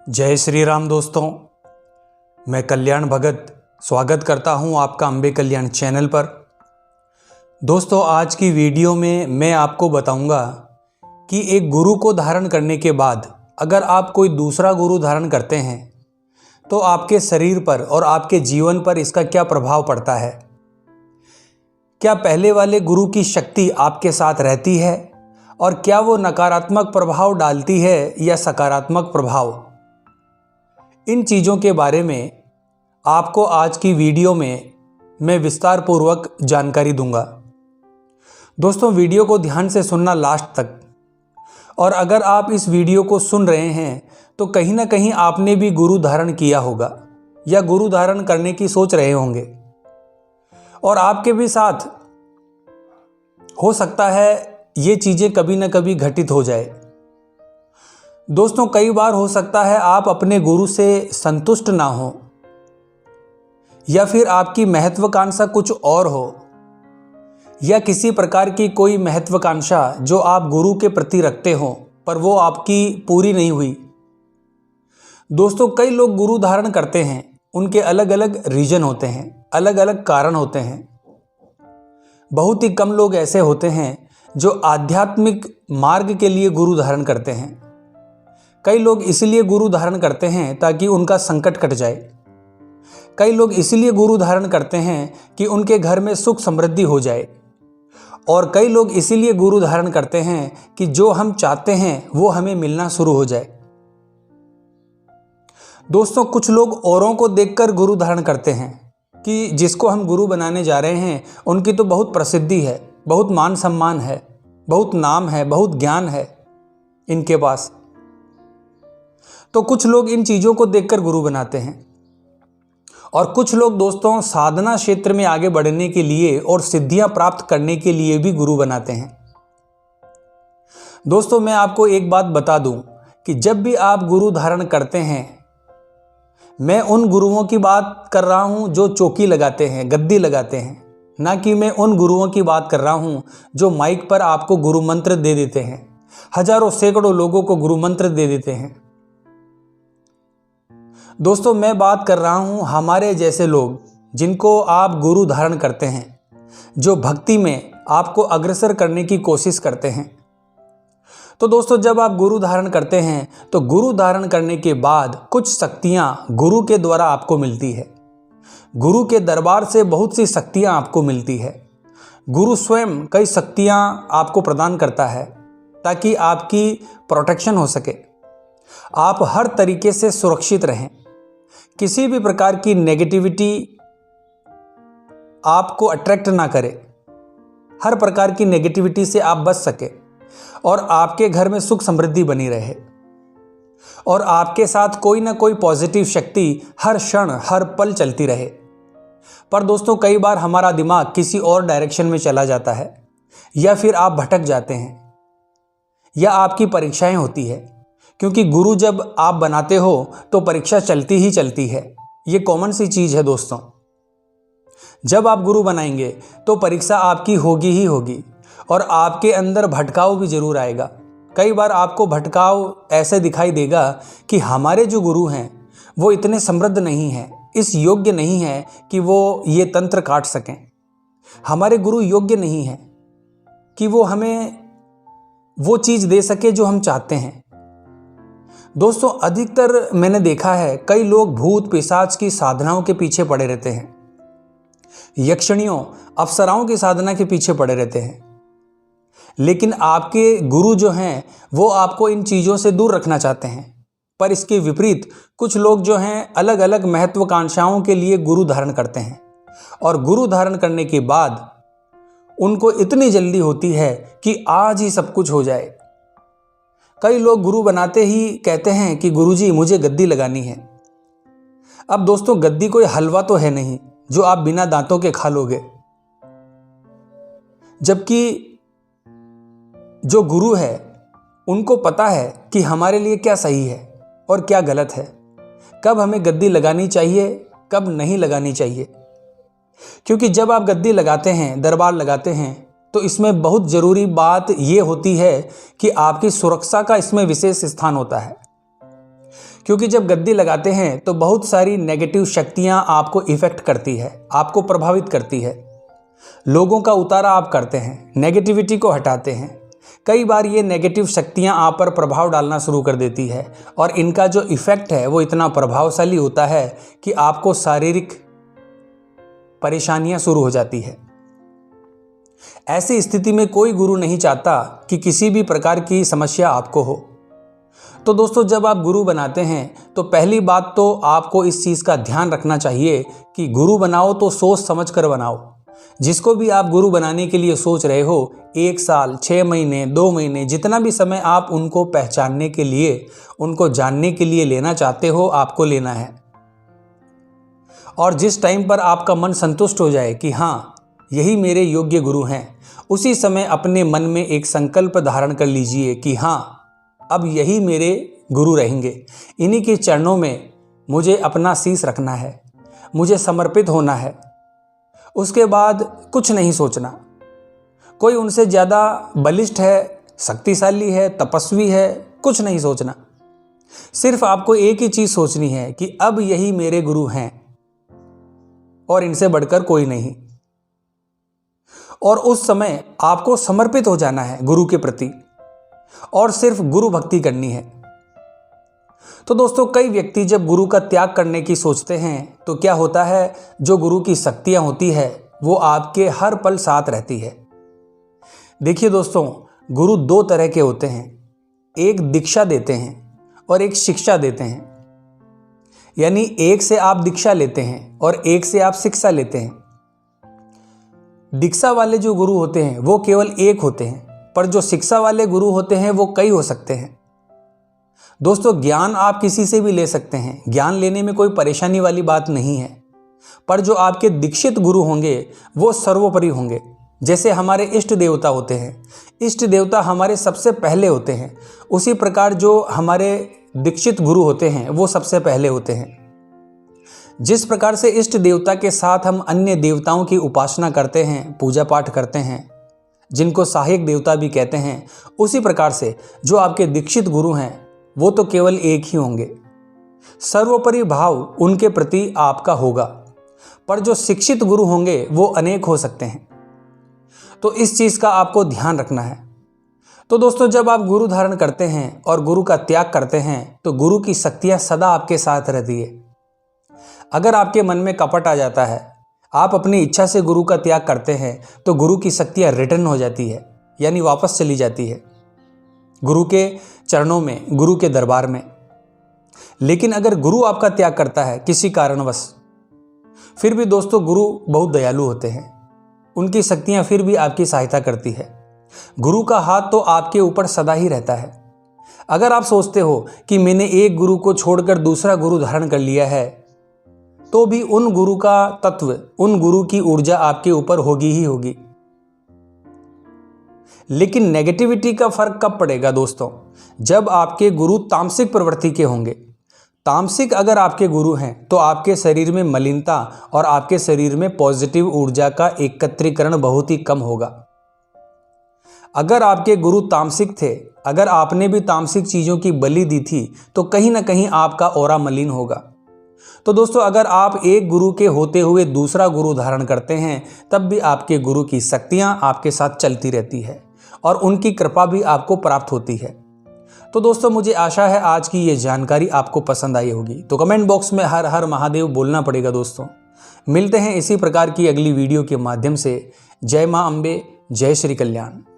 जय श्री राम दोस्तों, मैं कल्याण भगत स्वागत करता हूं आपका अंबे कल्याण चैनल पर। दोस्तों, आज की वीडियो में मैं आपको बताऊंगा कि एक गुरु को धारण करने के बाद अगर आप कोई दूसरा गुरु धारण करते हैं तो आपके शरीर पर और आपके जीवन पर इसका क्या प्रभाव पड़ता है। क्या पहले वाले गुरु की शक्ति आपके साथ रहती है और क्या वो नकारात्मक प्रभाव डालती है या सकारात्मक प्रभाव। इन चीज़ों के बारे में आपको आज की वीडियो में मैं विस्तार पूर्वक जानकारी दूंगा। दोस्तों, वीडियो को ध्यान से सुनना लास्ट तक। और अगर आप इस वीडियो को सुन रहे हैं तो कहीं ना कहीं आपने भी गुरु धारण किया होगा या गुरु धारण करने की सोच रहे होंगे और आपके भी साथ हो सकता है ये चीज़ें कभी ना कभी घटित हो जाए। दोस्तों, कई बार हो सकता है आप अपने गुरु से संतुष्ट ना हो या फिर आपकी महत्वाकांक्षा कुछ और हो या किसी प्रकार की कोई महत्वाकांक्षा जो आप गुरु के प्रति रखते हो पर वो आपकी पूरी नहीं हुई। दोस्तों, कई लोग गुरु धारण करते हैं, उनके अलग अलग रीजन होते हैं, अलग अलग कारण होते हैं। बहुत ही कम लोग ऐसे होते हैं जो आध्यात्मिक मार्ग के लिए गुरु धारण करते हैं। कई लोग इसलिए गुरु धारण करते हैं ताकि उनका संकट कट जाए। कई लोग इसलिए गुरु धारण करते हैं कि उनके घर में सुख समृद्धि हो जाए। और कई लोग इसीलिए गुरु धारण करते हैं कि जो हम चाहते हैं वो हमें मिलना शुरू हो जाए। दोस्तों, कुछ लोग औरों को देखकर गुरु धारण करते हैं कि जिसको हम गुरु बनाने जा रहे हैं उनकी तो बहुत प्रसिद्धि है, बहुत मान सम्मान है, बहुत नाम है, बहुत ज्ञान है इनके पास। तो कुछ लोग इन चीज़ों को देखकर गुरु बनाते हैं और कुछ लोग दोस्तों साधना क्षेत्र में आगे बढ़ने के लिए और सिद्धियां प्राप्त करने के लिए भी गुरु बनाते हैं। दोस्तों, मैं आपको एक बात बता दूं कि जब भी आप गुरु धारण करते हैं, मैं उन गुरुओं की बात कर रहा हूं जो चौकी लगाते हैं, गद्दी लगाते हैं, ना कि मैं उन गुरुओं की बात कर रहा हूं जो माइक पर आपको गुरु मंत्र दे देते हैं, हजारों सैकड़ों लोगों को गुरु मंत्र दे देते हैं। दोस्तों, मैं बात कर रहा हूं हमारे जैसे लोग जिनको आप गुरु धारण करते हैं, जो भक्ति में आपको अग्रसर करने की कोशिश करते हैं। तो दोस्तों, जब आप गुरु धारण करते हैं तो गुरु धारण करने के बाद कुछ शक्तियां गुरु के द्वारा आपको मिलती है। गुरु के दरबार से बहुत सी शक्तियां आपको मिलती है। गुरु स्वयं कई शक्तियां आपको प्रदान करता है ताकि आपकी प्रोटेक्शन हो सके, आप हर तरीके से सुरक्षित रहें, किसी भी प्रकार की नेगेटिविटी आपको अट्रैक्ट ना करे, हर प्रकार की नेगेटिविटी से आप बच सके और आपके घर में सुख समृद्धि बनी रहे और आपके साथ कोई ना कोई पॉजिटिव शक्ति हर क्षण हर पल चलती रहे। पर दोस्तों, कई बार हमारा दिमाग किसी और डायरेक्शन में चला जाता है या फिर आप भटक जाते हैं या आपकी परीक्षाएं होती है, क्योंकि गुरु जब आप बनाते हो तो परीक्षा चलती ही चलती है। ये कॉमन सी चीज़ है दोस्तों। जब आप गुरु बनाएंगे तो परीक्षा आपकी होगी ही होगी और आपके अंदर भटकाव भी जरूर आएगा। कई बार आपको भटकाव ऐसे दिखाई देगा कि हमारे जो गुरु हैं वो इतने समृद्ध नहीं हैं, इस योग्य नहीं है कि वो ये तंत्र काट सकें। हमारे गुरु योग्य नहीं है कि वो हमें वो चीज़ दे सके जो हम चाहते हैं। दोस्तों, अधिकतर मैंने देखा है कई लोग भूत पिशाच की साधनाओं के पीछे पड़े रहते हैं, यक्षिणियों अप्सराओं की साधना के पीछे पड़े रहते हैं, लेकिन आपके गुरु जो हैं वो आपको इन चीज़ों से दूर रखना चाहते हैं। पर इसके विपरीत कुछ लोग जो हैं अलग अलग महत्वाकांक्षाओं के लिए गुरु धारण करते हैं और गुरु धारण करने के बाद उनको इतनी जल्दी होती है कि आज ही सब कुछ हो जाए। कई लोग गुरु बनाते ही कहते हैं कि गुरुजी मुझे गद्दी लगानी है। अब दोस्तों, गद्दी कोई हलवा तो है नहीं जो आप बिना दांतों के खा लोगे, जबकि जो गुरु है उनको पता है कि हमारे लिए क्या सही है और क्या गलत है, कब हमें गद्दी लगानी चाहिए, कब नहीं लगानी चाहिए। क्योंकि जब आप गद्दी लगाते हैं, दरबार लगाते हैं, तो इसमें बहुत ज़रूरी बात ये होती है कि आपकी सुरक्षा का इसमें विशेष स्थान होता है। क्योंकि जब गद्दी लगाते हैं तो बहुत सारी नेगेटिव शक्तियां आपको इफेक्ट करती है, आपको प्रभावित करती है। लोगों का उतारा आप करते हैं, नेगेटिविटी को हटाते हैं। कई बार ये नेगेटिव शक्तियां आप पर प्रभाव डालना शुरू कर देती है और इनका जो इफेक्ट है वो इतना प्रभावशाली होता है कि आपको शारीरिक परेशानियां शुरू हो जाती है। ऐसी स्थिति में कोई गुरु नहीं चाहता कि किसी भी प्रकार की समस्या आपको हो। तो दोस्तों, जब आप गुरु बनाते हैं तो पहली बात तो आपको इस चीज़ का ध्यान रखना चाहिए कि गुरु बनाओ तो सोच समझ कर बनाओ। जिसको भी आप गुरु बनाने के लिए सोच रहे हो, 1 साल, 6 महीने, 2 महीने, जितना भी समय आप उनको पहचानने के लिए, उनको जानने के लिए लेना चाहते हो, आपको लेना है। और जिस टाइम पर आपका मन संतुष्ट हो जाए कि हाँ, यही मेरे योग्य गुरु हैं, उसी समय अपने मन में एक संकल्प धारण कर लीजिए कि हाँ, अब यही मेरे गुरु रहेंगे। इन्हीं के चरणों में मुझे अपना शीश रखना है, मुझे समर्पित होना है। उसके बाद कुछ नहीं सोचना। कोई उनसे ज़्यादा बलिष्ठ है, शक्तिशाली है, तपस्वी है, कुछ नहीं सोचना। सिर्फ आपको एक ही चीज़ सोचनी है कि अब यही मेरे गुरु हैं और इनसे बढ़कर कोई नहीं। और उस समय आपको समर्पित हो जाना है गुरु के प्रति और सिर्फ गुरु भक्ति करनी है। तो दोस्तों, कई व्यक्ति जब गुरु का त्याग करने की सोचते हैं तो क्या होता है, जो गुरु की शक्तियां होती है वो आपके हर पल साथ रहती है। देखिए दोस्तों, गुरु 2 तरह के होते हैं। एक दीक्षा देते हैं और एक शिक्षा देते हैं। यानी एक से आप दीक्षा लेते हैं और एक से आप शिक्षा लेते हैं। दीक्षा वाले जो गुरु होते हैं वो केवल एक होते हैं, पर जो शिक्षा वाले गुरु होते हैं वो कई हो सकते हैं। दोस्तों, ज्ञान आप किसी से भी ले सकते हैं, ज्ञान लेने में कोई परेशानी वाली बात नहीं है, पर जो आपके दीक्षित गुरु होंगे वो सर्वोपरि होंगे। जैसे हमारे इष्ट देवता होते हैं, इष्ट देवता हमारे सबसे पहले होते हैं, उसी प्रकार जो हमारे दीक्षित गुरु होते हैं वो सबसे पहले होते हैं। जिस प्रकार से इष्ट देवता के साथ हम अन्य देवताओं की उपासना करते हैं, पूजा पाठ करते हैं, जिनको सहायक देवता भी कहते हैं, उसी प्रकार से जो आपके दीक्षित गुरु हैं वो तो केवल एक ही होंगे। सर्वोपरि भाव उनके प्रति आपका होगा, पर जो शिक्षित गुरु होंगे वो अनेक हो सकते हैं। तो इस चीज़ का आपको ध्यान रखना है। तो दोस्तों, जब आप गुरु धारण करते हैं और गुरु का त्याग करते हैं तो गुरु की शक्तियाँ सदा आपके साथ रहती है। अगर आपके मन में कपट आ जाता है, आप अपनी इच्छा से गुरु का त्याग करते हैं, तो गुरु की शक्तियाँ रिटर्न हो जाती है, यानी वापस चली जाती है गुरु के चरणों में, गुरु के दरबार में। लेकिन अगर गुरु आपका त्याग करता है किसी कारणवश, फिर भी दोस्तों गुरु बहुत दयालु होते हैं, उनकी शक्तियां फिर भी आपकी सहायता करती है। गुरु का हाथ तो आपके ऊपर सदा ही रहता है। अगर आप सोचते हो कि मैंने एक गुरु को छोड़कर दूसरा गुरु धारण कर लिया है, तो भी उन गुरु का तत्व, उन गुरु की ऊर्जा आपके ऊपर होगी ही होगी। लेकिन नेगेटिविटी का फर्क कब पड़ेगा दोस्तों? जब आपके गुरु तामसिक प्रवृत्ति के होंगे। तामसिक अगर आपके गुरु हैं तो आपके शरीर में मलिनता और आपके शरीर में पॉजिटिव ऊर्जा का एकत्रीकरण बहुत ही कम होगा। अगर आपके गुरु तामसिक थे, अगर आपने भी तामसिक चीज़ों की बलि दी थी, तो कहीं ना कहीं आपका ऑरा मलिन होगा। तो दोस्तों, अगर आप एक गुरु के होते हुए दूसरा गुरु धारण करते हैं, तब भी आपके गुरु की शक्तियाँ आपके साथ चलती रहती है और उनकी कृपा भी आपको प्राप्त होती है। तो दोस्तों, मुझे आशा है आज की ये जानकारी आपको पसंद आई होगी। तो कमेंट बॉक्स में हर हर महादेव बोलना पड़ेगा दोस्तों। मिलते हैं इसी प्रकार की अगली वीडियो के माध्यम से। जय मां अम्बे, जय श्री कल्याण।